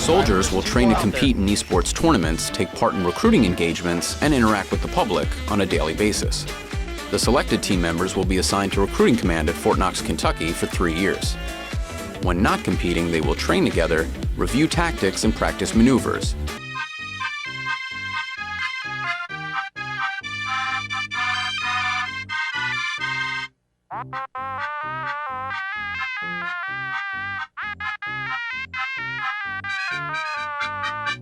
Soldiers will train to compete in esports tournaments, take part in recruiting engagements, and interact with the public on a daily basis. The selected team members will be assigned to recruiting command at Fort Knox, Kentucky for 3 years. When not competing, they will train together, review tactics, and practice maneuvers.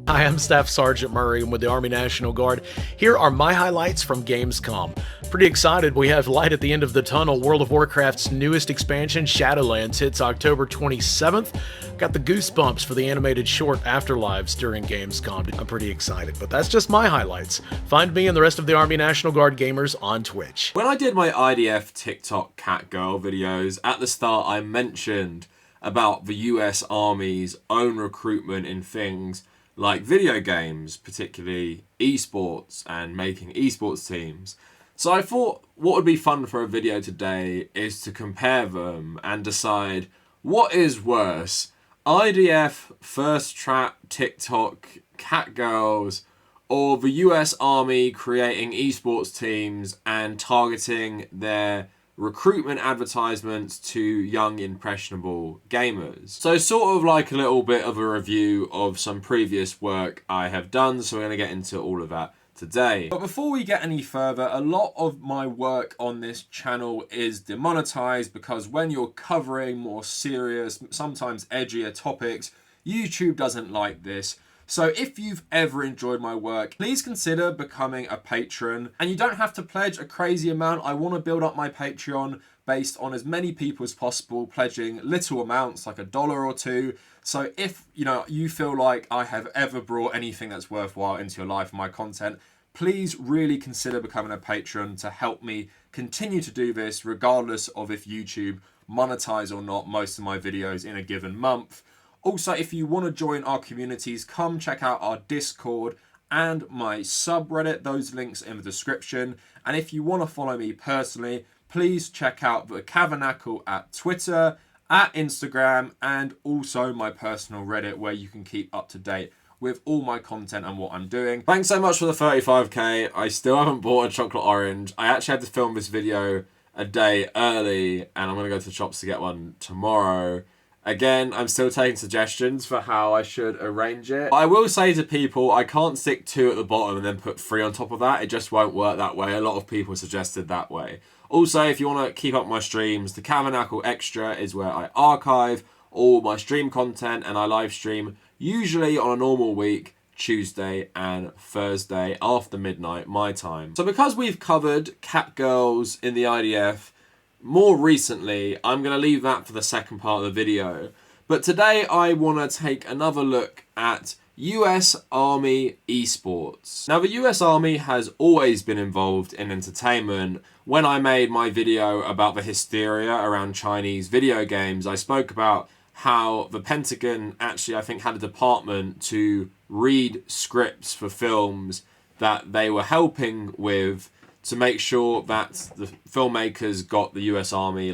Hi, I'm Staff Sergeant Murray. I'm with the Army National Guard. Here are my highlights from Gamescom. Pretty excited. We have light at the end of the tunnel. World of Warcraft's newest expansion, Shadowlands, hits October 27th. Got the goosebumps for the animated short Afterlives during Gamescom. I'm pretty excited, but that's just my highlights. Find me and the rest of the Army National Guard gamers on Twitch. When I did my IDF TikTok catgirl videos, at the start I mentioned about the US Army's own recruitment in things like video games, particularly esports and making esports teams. So I thought what would be fun for a video today is to compare them and decide what is worse, IDF First Trap TikTok catgirls or the US Army creating esports teams and targeting their recruitment advertisements to young impressionable gamers. So sort of like a little bit of a review of some previous work I have done, so we're going to get into all of that today. But before we get any further, a lot of my work on this channel is demonetized because when you're covering more serious, sometimes edgier topics, YouTube doesn't like this. So if you've ever enjoyed my work, please consider becoming a patron. And you don't have to pledge a crazy amount. I want to build up my Patreon based on as many people as possible, pledging little amounts like $1 or $2. So if you feel like I have ever brought anything that's worthwhile into your life and my content, please really consider becoming a patron to help me continue to do this regardless of if YouTube monetize or not most of my videos in a given month. Also, if you want to join our communities, come check out our Discord and my subreddit. Those links in the description. And if you want to follow me personally, please check out the Kavernacle at Twitter, at Instagram, and also my personal Reddit where you can keep up to date with all my content and what I'm doing. Thanks so much for the 35k. I still haven't bought a chocolate orange. I actually had to film this video a day early and I'm going to go to the shops to get one tomorrow. Again, I'm still taking suggestions for how I should arrange it. I will say to people, I can't stick 2 at the bottom and then put 3 on top of that. It just won't work that way. A lot of people suggested that way. Also, if you want to keep up my streams, the Kavernacle Extra is where I archive all my stream content and I live stream usually on a normal week, Tuesday and Thursday after midnight my time. So because we've covered catgirls in the IDF more recently, I'm going to leave that for the second part of the video. But today I want to take another look at US Army esports. Now the US Army has always been involved in entertainment. When I made my video about the hysteria around Chinese video games, I spoke about how the Pentagon actually, I think, had a department to read scripts for films that they were helping with to make sure that the filmmakers got the US Army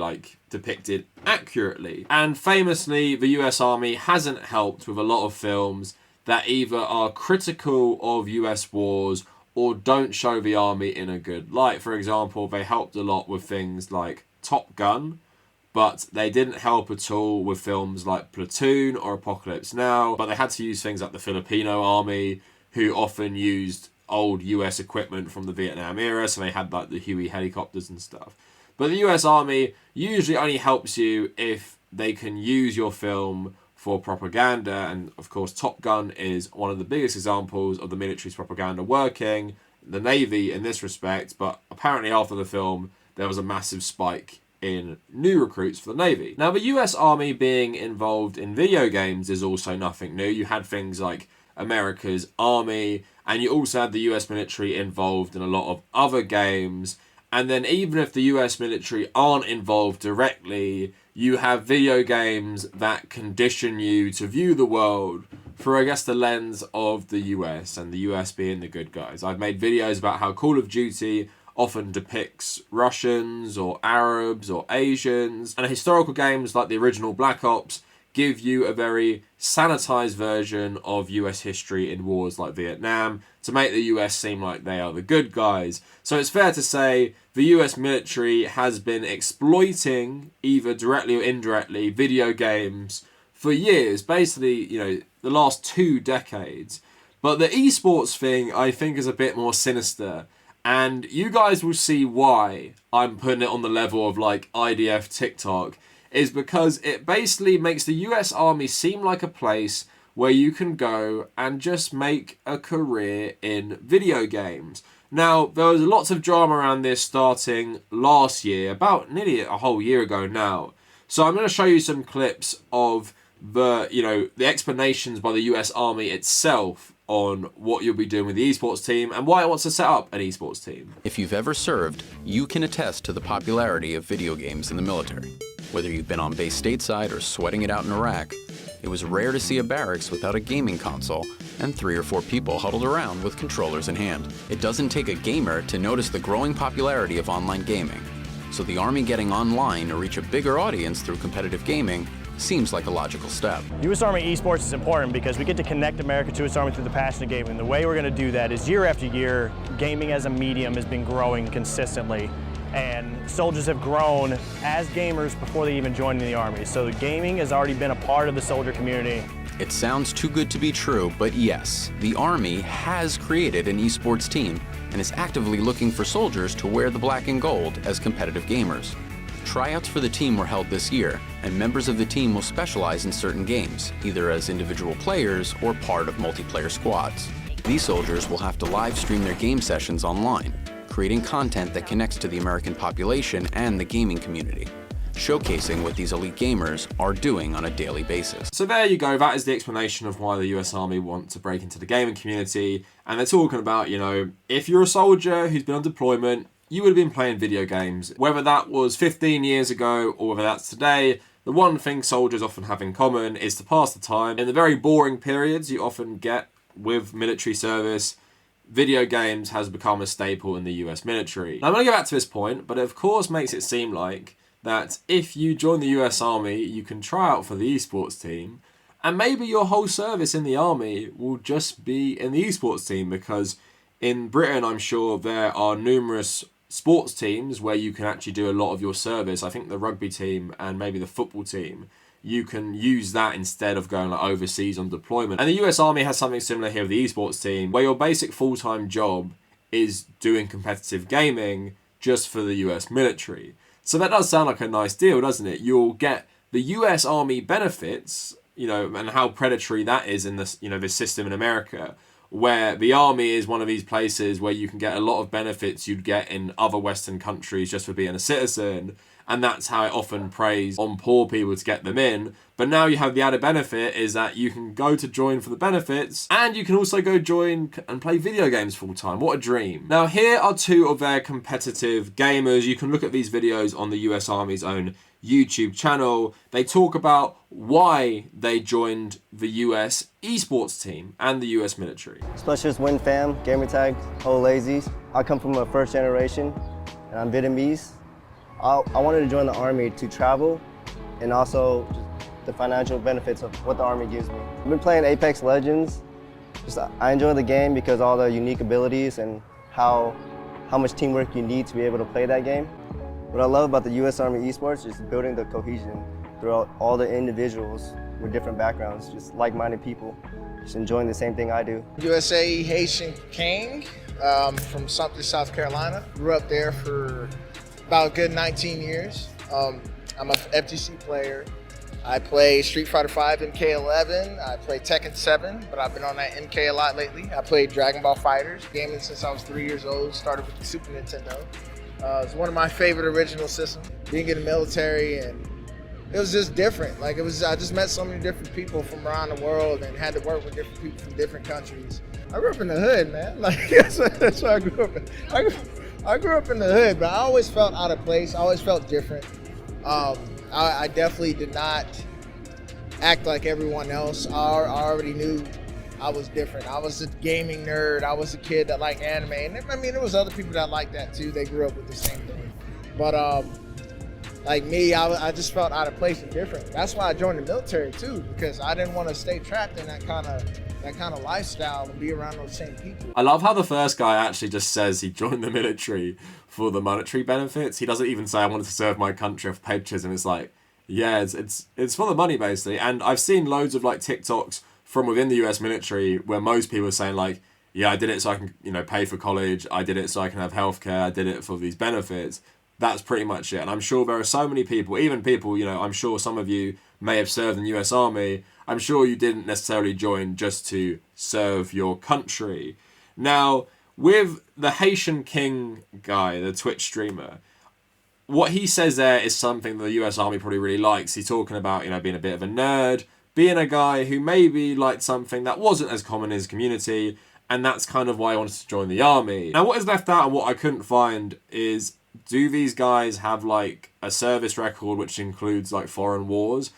depicted accurately. And famously, the US Army hasn't helped with a lot of films that either are critical of US wars or don't show the Army in a good light. For example, they helped a lot with things like Top Gun, but they didn't help at all with films like Platoon or Apocalypse Now, but they had to use things like the Filipino Army, who often used old US equipment from the Vietnam era, so they had like the Huey helicopters and stuff. But the US Army usually only helps you if they can use your film for propaganda, and of course Top Gun is one of the biggest examples of the military's propaganda working, the Navy in this respect, but apparently after the film there was a massive spike in new recruits for the Navy. Now the US Army being involved in video games is also nothing new. You had things like America's Army, and you also had the US military involved in a lot of other games. And then even if the US military aren't involved directly, you have video games that condition you to view the world through, I guess, the lens of the US, and the US being the good guys. I've made videos about how Call of Duty often depicts Russians or Arabs or Asians, and historical games like the original Black Ops give you a very sanitized version of US history in wars like Vietnam to make the US seem like they are the good guys. So it's fair to say the US military has been exploiting, either directly or indirectly, video games for years, basically, the last 2 decades. But the esports thing, I think, is a bit more sinister. And you guys will see why I'm putting it on the level of like IDF TikTok, is because it basically makes the US Army seem like a place where you can go and just make a career in video games. Now, there was lots of drama around this starting last year, about nearly a whole year ago now. So I'm going to show you some clips of the explanations by the US Army itself on what you'll be doing with the esports team and why it wants to set up an esports team. If you've ever served, you can attest to the popularity of video games in the military. Whether you've been on base stateside or sweating it out in Iraq, it was rare to see a barracks without a gaming console and 3 or 4 people huddled around with controllers in hand. It doesn't take a gamer to notice the growing popularity of online gaming, so the Army getting online to reach a bigger audience through competitive gaming seems like a logical step. U.S. Army esports is important because we get to connect America to its Army through the passion of gaming. The way we're going to do that is year after year, gaming as a medium has been growing consistently. And soldiers have grown as gamers before they even joined the Army. So gaming has already been a part of the soldier community. It sounds too good to be true, but yes, the Army has created an esports team and is actively looking for soldiers to wear the black and gold as competitive gamers. Tryouts for the team were held this year, and members of the team will specialize in certain games, either as individual players or part of multiplayer squads. These soldiers will have to live stream their game sessions online, creating content that connects to the American population and the gaming community, showcasing what these elite gamers are doing on a daily basis. So there you go, that is the explanation of why the US Army want to break into the gaming community. And they're talking about, if you're a soldier who's been on deployment, you would have been playing video games. Whether that was 15 years ago or whether that's today, the one thing soldiers often have in common is to pass the time. In the very boring periods you often get with military service, video games has become a staple in the US military. Now, I'm going to go back to this point, but it of course makes it seem like that if you join the US Army, you can try out for the esports team, and maybe your whole service in the Army will just be in the esports team, because in Britain, I'm sure there are numerous sports teams where you can actually do a lot of your service. I think the rugby team and maybe the football team, you can use that instead of going overseas on deployment. And the US Army has something similar here with the esports team, where your basic full-time job is doing competitive gaming just for the US military. So that does sound like a nice deal, doesn't it? You'll get the US Army benefits, and how predatory that is in this, this system in America, where the Army is one of these places where you can get a lot of benefits you'd get in other Western countries just for being a citizen. And that's how it often preys on poor people to get them in. But now you have the added benefit is that you can go to join for the benefits, and you can also go join and play video games full time. What a dream. Now, here are 2 of their competitive gamers. You can look at these videos on the US Army's own YouTube channel. They talk about why they joined the US esports team and the US military. Splashes Win Fam, gamer tag, Ho Lazies. I come from a first generation, and I'm Vietnamese. I wanted to join the Army to travel and also just the financial benefits of what the Army gives me. I've been playing Apex Legends. I enjoy the game because all the unique abilities and how much teamwork you need to be able to play that game. What I love about the US Army esports is building the cohesion throughout all the individuals with different backgrounds, just like-minded people, just enjoying the same thing I do. USA Haitian King from Sumter, South Carolina. Grew up there for about a good 19 years. I'm a FTC player. I play Street Fighter V MK11. I play Tekken 7, but I've been on that MK a lot lately. I played Dragon Ball Fighters, gaming since I was 3 years old. Started with the Super Nintendo. It's one of my favorite original systems. Being in the military, and it was just different. I just met so many different people from around the world and had to work with different people from different countries. I grew up in the hood, man. That's where I grew up. I grew up in the hood, but I always felt out of place. I always felt different. I definitely did not act like everyone else. I already knew I was different. I was a gaming nerd. I was a kid that liked anime. And there was other people that liked that too. They grew up with the same thing. But like me, I just felt out of place and different. That's why I joined the military too, because I didn't want to stay trapped in that kind of lifestyle and be around those same people. I love how the first guy actually just says he joined the military for the monetary benefits. He doesn't even say I wanted to serve my country for patriotism. It's like, yeah, it's for the money basically. And I've seen loads of like TikToks from within the US military where most people are saying like, yeah, I did it so I can, pay for college. I did it so I can have healthcare. I did it for these benefits. That's pretty much it. And I'm sure there are so many people, even people, I'm sure some of you may have served in the US Army. I'm sure you didn't necessarily join just to serve your country. Now, with the Haitian King guy, the Twitch streamer, what he says there is something the US Army probably really likes. He's talking about, being a bit of a nerd, being a guy who maybe liked something that wasn't as common in his community, and that's kind of why I wanted to join the army. Now, what is left out and what I couldn't find is, do these guys have like a service record which includes like foreign wars?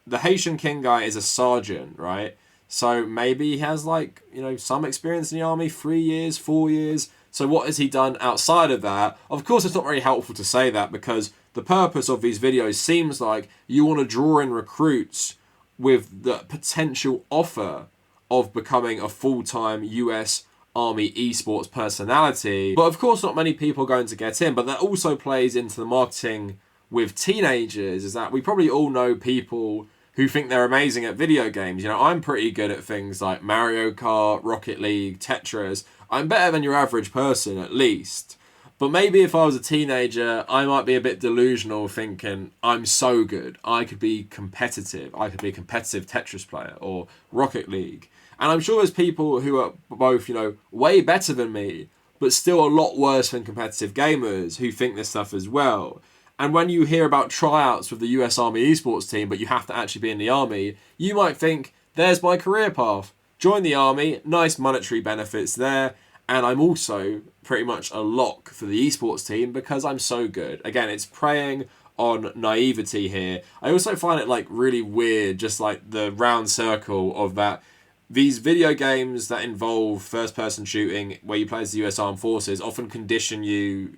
The Haitian King guy is a sergeant, right? So maybe he has like, some experience in the army, 3 years, 4 years. So what has he done outside of that? Of course, it's not very helpful to say that, because the purpose of these videos seems like you want to draw in recruits with the potential offer of becoming a full-time US Army esports personality. But of course, not many people are going to get in. But that also plays into the marketing with teenagers, is that we probably all know people who think they're amazing at video games. I'm pretty good at things like Mario Kart, Rocket League, Tetris. I'm better than your average person, at least. But maybe if I was a teenager, I might be a bit delusional, thinking I'm so good. I could be competitive. I could be a competitive Tetris player or Rocket League. And I'm sure there's people who are both, way better than me, but still a lot worse than competitive gamers who think this stuff as well. And when you hear about tryouts with the US Army esports team, but you have to actually be in the army, you might think, there's my career path. Join the army, nice monetary benefits there, and I'm also pretty much a lock for the esports team because I'm so good. Again, it's preying on naivety here. I also find it like really weird, just like the round circle of that. These video games that involve first-person shooting, where you play as the US Armed Forces, often condition you,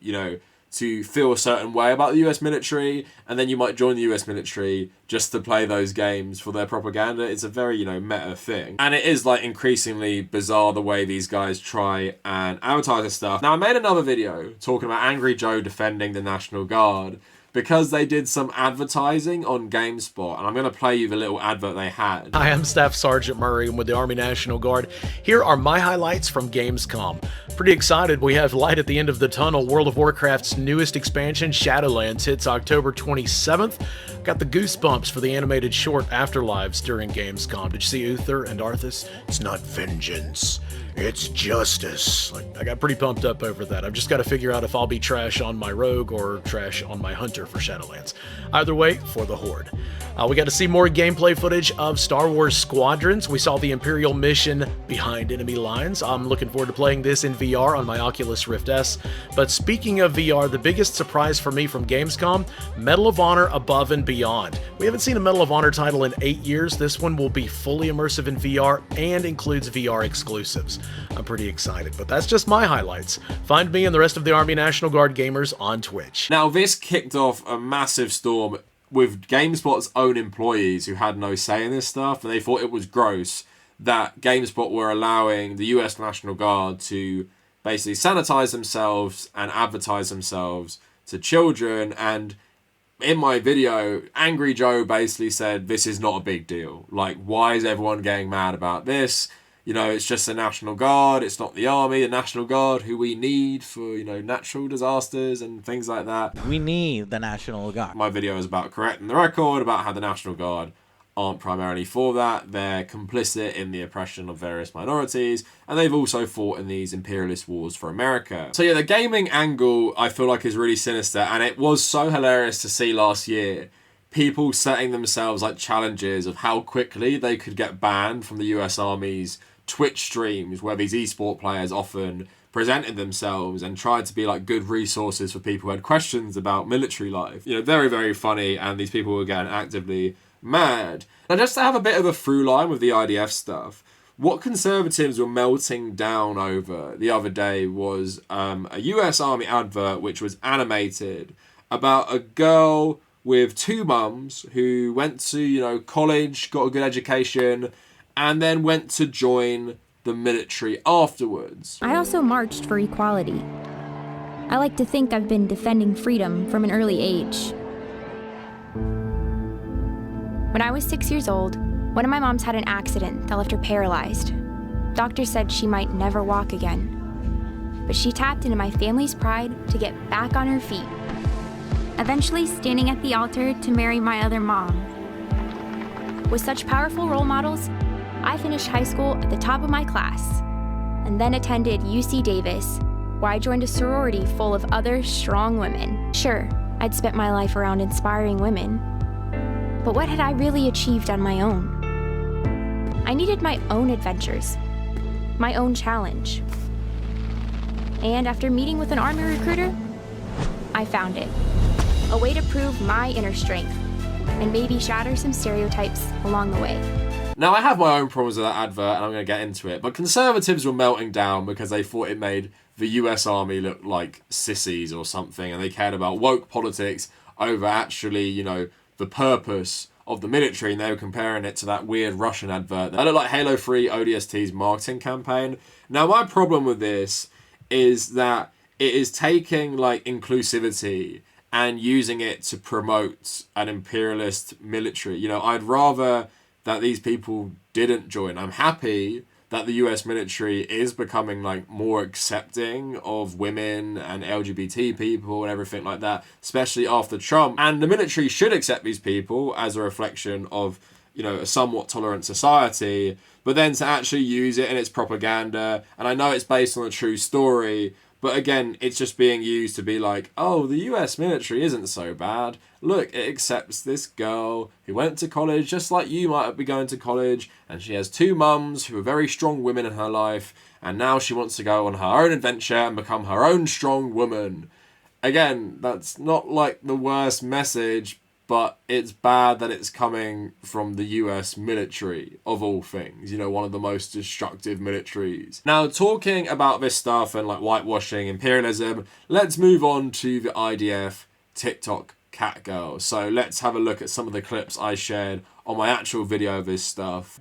to feel a certain way about the US military, and then you might join the US military just to play those games for their propaganda. It's a very, meta thing. And it is like increasingly bizarre the way these guys try and advertise this stuff. Now, I made another video talking about Angry Joe defending the National Guard because they did some advertising on GameSpot, and I'm going to play you the little advert they had. Hi, I'm Staff Sergeant Murray. I'm with the Army National Guard. Here are my highlights from Gamescom. Pretty excited. We have light at the end of the tunnel. World of Warcraft's newest expansion, Shadowlands, hits October 27th. Got the goosebumps for the animated short Afterlives during Gamescom. Did you see Uther and Arthas? It's not vengeance, it's justice. I got pretty pumped up over that. I've just got to figure out if I'll be trash on my rogue or trash on my hunter for Shadowlands. Either way, for the Horde. We got to see more gameplay footage of Star Wars Squadrons. We saw the Imperial mission behind enemy lines. I'm looking forward to playing this in VR on my Oculus Rift S. But speaking of VR, the biggest surprise for me from Gamescom, Medal of Honor Above and Beyond. We haven't seen a Medal of Honor title in 8 years. This one will be fully immersive in VR and includes VR exclusives. I'm pretty excited, but that's just my highlights. Find me and the rest of the Army National Guard gamers on Twitch. Now, this kicked off a massive storm with GameSpot's own employees who had no say in this stuff, and they thought it was gross that GameSpot were allowing the US National Guard to basically sanitize themselves and advertise themselves to children. And in my video, Angry Joe basically said, this is not a big deal. Like, why is everyone getting mad about this? It's just the National Guard. It's not the Army. The National Guard, who we need for, natural disasters and things like that. We need the National Guard. My video is about correcting the record, about how the National Guard aren't primarily for that. They're complicit in the oppression of various minorities, and they've also fought in these imperialist wars for America. So yeah, the gaming angle, I feel like, is really sinister, and it was so hilarious to see last year people setting themselves like challenges of how quickly they could get banned from the US Army's Twitch streams, where these esport players often presented themselves and tried to be like good resources for people who had questions about military life. Very, very funny, and these people were getting actively mad. Now, just to have a bit of a through line with the IDF stuff, what conservatives were melting down over the other day was a US Army advert which was animated about a girl with two mums who went to, you know, college, got a good education, and then went to join the military afterwards. I also marched for equality. I like to think I've been defending freedom from an early age. When I was 6 years old, one of my moms had an accident that left her paralyzed. Doctors said she might never walk again. But she tapped into my family's pride to get back on her feet, eventually standing at the altar to marry my other mom. With such powerful role models, I finished high school at the top of my class, and then attended UC Davis, where I joined a sorority full of other strong women. Sure, I'd spent my life around inspiring women, but what had I really achieved on my own? I needed my own adventures, my own challenge. And after meeting with an Army recruiter, I found it. A way to prove my inner strength, and maybe shatter some stereotypes along the way. Now, I have my own problems with that advert, and I'm going to get into it, but conservatives were melting down because they thought it made the US Army look like sissies or something, and they cared about woke politics over actually, you know, the purpose of the military, and they were comparing it to that weird Russian advert. That looked like Halo 3 ODST's marketing campaign. Now, my problem with this is that it is taking, like, inclusivity and using it to promote an imperialist military. You know, I'd rather that these people didn't join. I'm happy that the US military is becoming, like, more accepting of women and LGBT people and everything like that, especially after Trump. And the military should accept these people as a reflection of, you know, a somewhat tolerant society, but then to actually use it in its propaganda, and I know it's based on a true story, but again, it's just being used to be like, oh, the US military isn't so bad. Look, it accepts this girl who went to college just like you might be going to college, and she has two mums who are very strong women in her life, and now she wants to go on her own adventure and become her own strong woman. Again, that's not like the worst message, but it's bad that it's coming from the US military, of all things. You know, one of the most destructive militaries. Now, talking about this stuff and, like, whitewashing imperialism, let's move on to the IDF TikTok cat girl. So let's have a look at some of the clips I shared on my actual video of this stuff.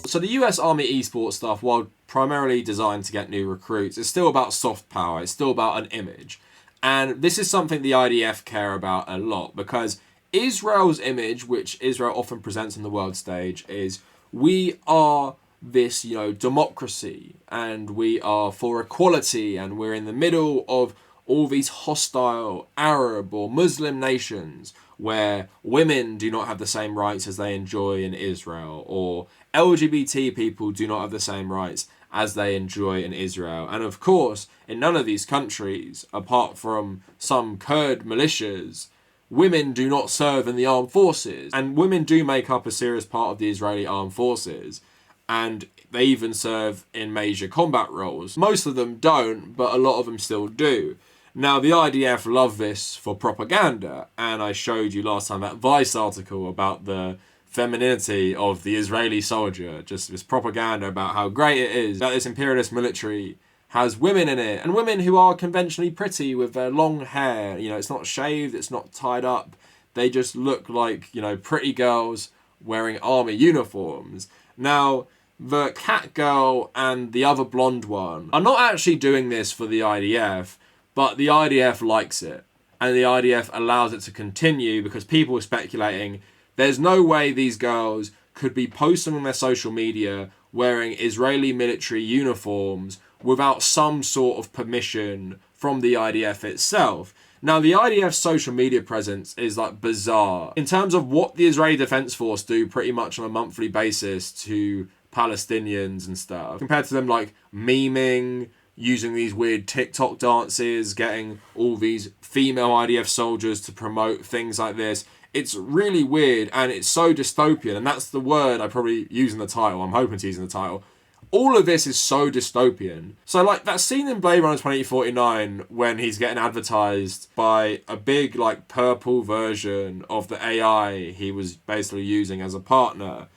So the US Army esports stuff, while primarily designed to get new recruits, is still about soft power. It's still about an image. And this is something the IDF care about a lot, because Israel's image, which Israel often presents on the world stage, is we are this, you know, democracy, and we are for equality, and we're in the middle of all these hostile Arab or Muslim nations where women do not have the same rights as they enjoy in Israel, or LGBT people do not have the same rights as they enjoy in Israel. And of course, in none of these countries, apart from some Kurd militias, women do not serve in the armed forces. And women do make up a serious part of the Israeli armed forces, and they even serve in major combat roles. Most of them don't, but a lot of them still do. Now, the IDF love this for propaganda, and I showed you last time that Vice article about the femininity of the Israeli soldier, just this propaganda about how great it is that this imperialist military has women in it, and women who are conventionally pretty with their long hair. You know, it's not shaved, it's not tied up. They just look like, you know, pretty girls wearing army uniforms. Now, the cat girl and the other blonde one are not actually doing this for the IDF, but the IDF likes it. And the IDF allows it to continue because people are speculating there's no way these girls could be posting on their social media wearing Israeli military uniforms without some sort of permission from the IDF itself. Now, the IDF's social media presence is like bizarre in terms of what the Israeli Defense Force do pretty much on a monthly basis to Palestinians and stuff, compared to them like memeing, using these weird TikTok dances, getting all these female IDF soldiers to promote things like this. It's really weird, and it's so dystopian, and that's the word I probably use in the title. I'm hoping to use in the title. All of this is so dystopian. So, like, that scene in Blade Runner 2049 when he's getting advertised by a big, like, purple version of the AI he was basically using as a partner.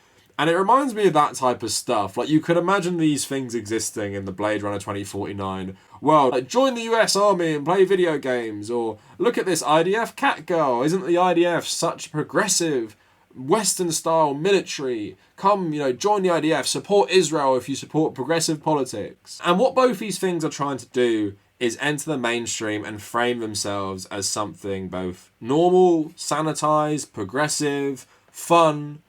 And it reminds me of that type of stuff. Like, you could imagine these things existing in the Blade Runner 2049 world. Like, join the US Army and play video games. Or, look at this IDF cat girl. Isn't the IDF such progressive, Western-style military? Come, you know, join the IDF. Support Israel if you support progressive politics. And what both these things are trying to do is enter the mainstream and frame themselves as something both normal, sanitized, progressive, fun,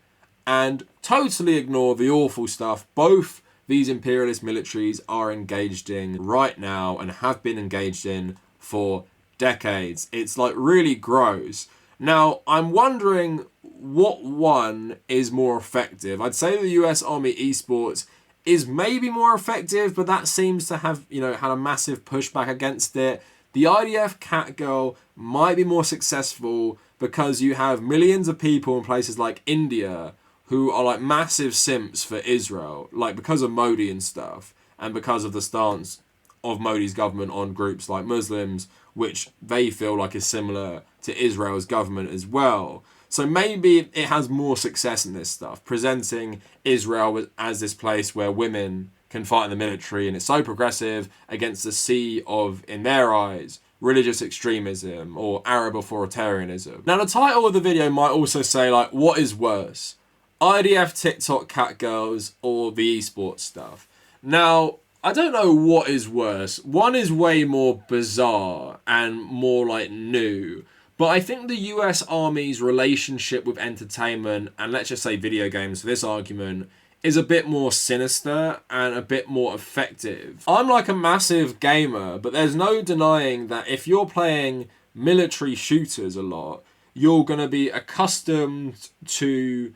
and totally ignore the awful stuff both these imperialist militaries are engaged in right now and have been engaged in for decades. It's like really gross. Now, I'm wondering what one is more effective. I'd say the US Army esports is maybe more effective, but that seems to have, you know, had a massive pushback against it. The IDF cat girl might be more successful because you have millions of people in places like India who are like massive simps for Israel, like because of Modi and stuff, and because of the stance of Modi's government on groups like Muslims, which they feel like is similar to Israel's government as well. So maybe it has more success in this stuff, presenting Israel as this place where women can fight in the military, and it's so progressive against the sea of, in their eyes, religious extremism or Arab authoritarianism. Now, the title of the video might also say, like, what is worse? IDF TikTok cat girls or the esports stuff. Now, I don't know what is worse. One is way more bizarre and more like new, but I think the US Army's relationship with entertainment, and let's just say video games for this argument, is a bit more sinister and a bit more effective. I'm like a massive gamer, but there's no denying that if you're playing military shooters a lot, you're going to be accustomed to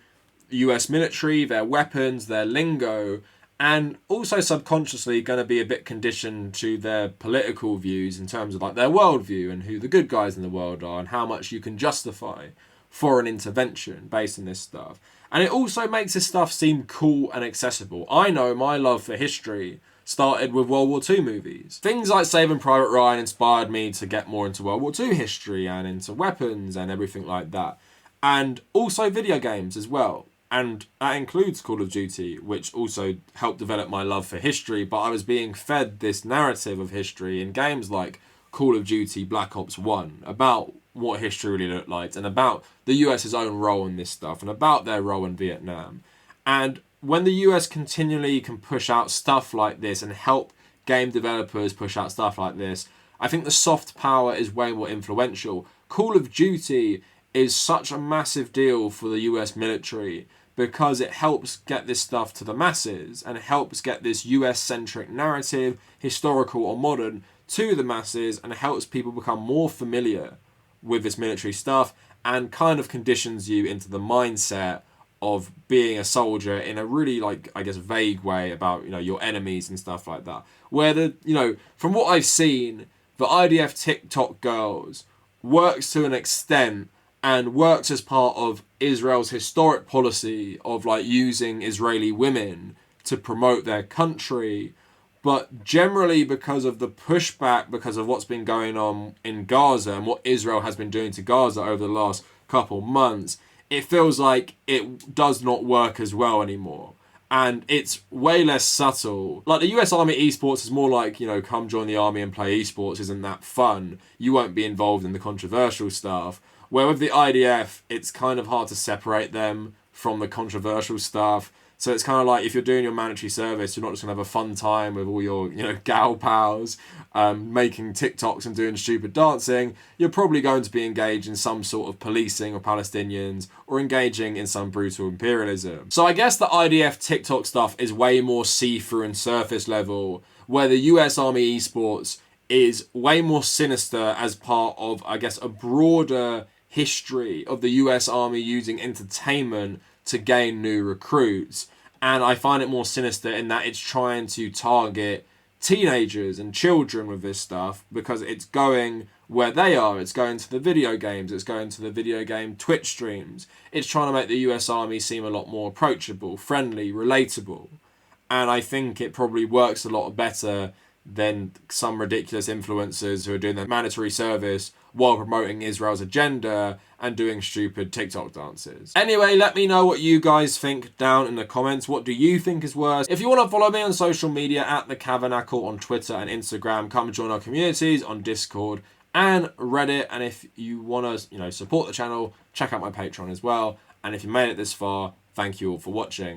US military, their weapons, their lingo, and also subconsciously going to be a bit conditioned to their political views in terms of like their worldview and who the good guys in the world are and how much you can justify foreign intervention based on this stuff. And it also makes this stuff seem cool and accessible. I know my love for history started with World War II movies. Things like Saving Private Ryan inspired me to get more into World War II history and into weapons and everything like that. And also video games as well. And that includes Call of Duty, which also helped develop my love for history, but I was being fed this narrative of history in games like Call of Duty Black Ops 1, about what history really looked like, and about the US's own role in this stuff, and about their role in Vietnam. And when the US continually can push out stuff like this and help game developers push out stuff like this, I think the soft power is way more influential. Call of Duty is such a massive deal for the US military because it helps get this stuff to the masses and it helps get this US-centric narrative, historical or modern, to the masses, and it helps people become more familiar with this military stuff and kind of conditions you into the mindset of being a soldier in a really, like, I guess, vague way about, you know, your enemies and stuff like that. Where the, you know, from what I've seen, the IDF TikTok girls works to an extent and works as part of Israel's historic policy of like using Israeli women to promote their country. But generally because of the pushback, because of what's been going on in Gaza and what Israel has been doing to Gaza over the last couple months, it feels like it does not work as well anymore. And it's way less subtle. Like, the US Army esports is more like, you know, come join the army and play esports. Isn't that fun? You won't be involved in the controversial stuff. Where with the IDF, it's kind of hard to separate them from the controversial stuff. So it's kind of like, if you're doing your mandatory service, you're not just going to have a fun time with all your, you know, gal pals, making TikToks and doing stupid dancing. You're probably going to be engaged in some sort of policing of Palestinians or engaging in some brutal imperialism. So I guess the IDF TikTok stuff is way more see-through and surface level, where the US Army esports is way more sinister as part of, I guess, a broader history of the US Army using entertainment to gain new recruits. And I find it more sinister in that it's trying to target teenagers and children with this stuff, because it's going where they are. It's going to the video games. It's going to the video game Twitch streams. It's trying to make the US Army seem a lot more approachable, friendly, relatable. And I think it probably works a lot better than some ridiculous influencers who are doing their mandatory service while promoting Israel's agenda and doing stupid TikTok dances. Anyway, let me know what you guys think down in the comments. What do you think is worse? If you want to follow me on social media at the Kavernacle on Twitter and Instagram, come join our communities on Discord and Reddit. And if you want to, you know, support the channel, check out my Patreon as well. And if you made it this far, thank you all for watching.